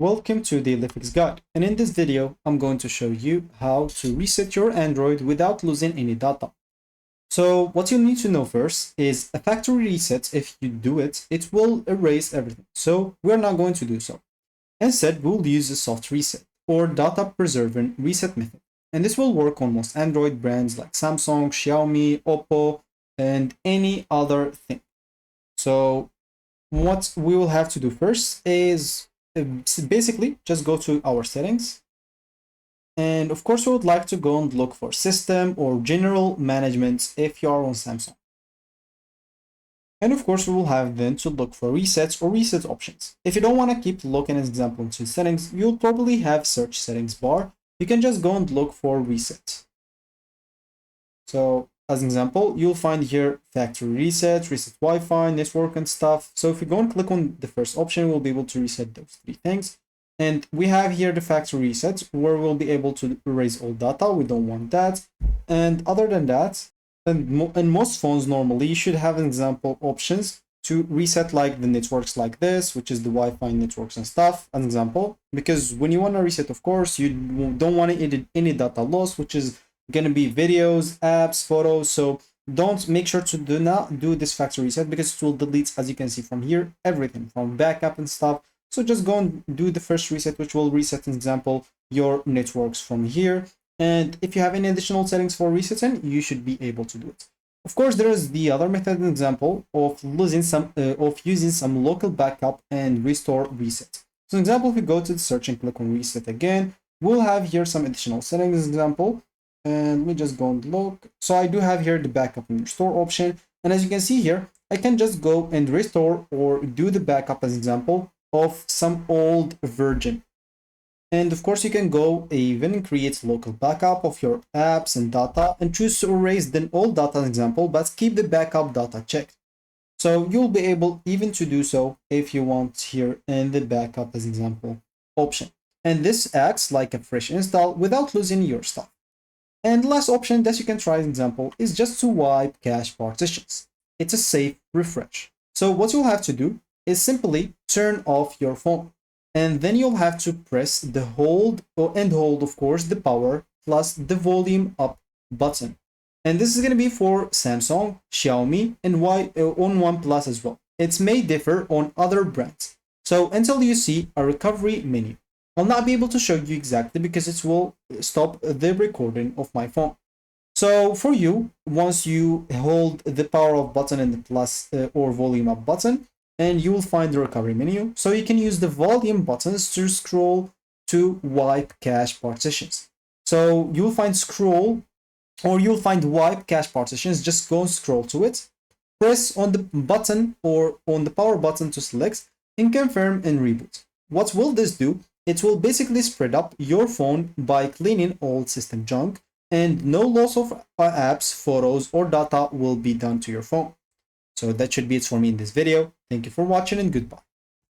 Welcome to Daily Fix Guide, and in this video I'm going to show you how to reset your Android without losing any data. So what you need to know first is a factory reset. If you do it, it will erase everything. So we're not going to do so. Instead, we'll use a soft reset or data preserving reset method. And this will work on most Android brands like Samsung, Xiaomi, Oppo, and any other thing. So what we will have to do first is basically just go to our settings. And of course, we would like to go and look for system or general management if you are on Samsung. And of course, we will have then to look for resets or reset options. If you don't want to keep looking, as example, into settings, you'll probably have search settings bar. You can just go and look for reset. So as an example, you'll find here factory reset, reset Wi-Fi, network and stuff. So if you go and click on the first option, we'll be able to reset those three things. And we have here the factory reset where we'll be able to erase all data. We don't want that. And other than that, in most phones, normally you should have an example options to reset like the networks like this, which is the Wi-Fi networks and stuff, an example. Because when you want to reset, of course, you don't want to edit any data loss, which is going to be videos, apps, photos. So don't make sure to do not do this factory reset because it will delete, as you can see from here, everything from backup and stuff. So just go and do the first reset, which will reset, an example, your networks from here. And if you have any additional settings for resetting, you should be able to do it. Of course, there is the other method, an example of using some local backup and restore reset. So, an example, if we go to the search and click on reset again, we'll have here some additional settings, example. And let me just go and look. So I do have here the backup and restore option. And as you can see here, I can just go and restore or do the backup as example of some old version. And of course, you can go even create local backup of your apps and data and choose to erase the old data as example, but keep the backup data checked. So you'll be able even to do so if you want here in the backup as example option. And this acts like a fresh install without losing your stuff. And the last option that you can try as example is just to wipe cache partitions. It's a safe refresh. So what you'll have to do is simply turn off your phone. And then you'll have to press the hold of course, the power plus the volume up button. And this is going to be for Samsung, Xiaomi, and on OnePlus as well. It may differ on other brands. So until you see a recovery menu, I'll not be able to show you exactly because it will stop the recording of my phone. So for you, once you hold the power off button and the plus or volume up button, and you will find the recovery menu. So you can use the volume buttons to scroll to wipe cache partitions. So you'll find scroll or you'll find wipe cache partitions. Just go and scroll to it. Press on the button or on the power button to select and confirm and reboot. What will this do? It will basically spread up your phone by cleaning all system junk and no loss of apps, photos, or data will be done to your phone. So that should be it for me in this video. Thank you for watching and goodbye.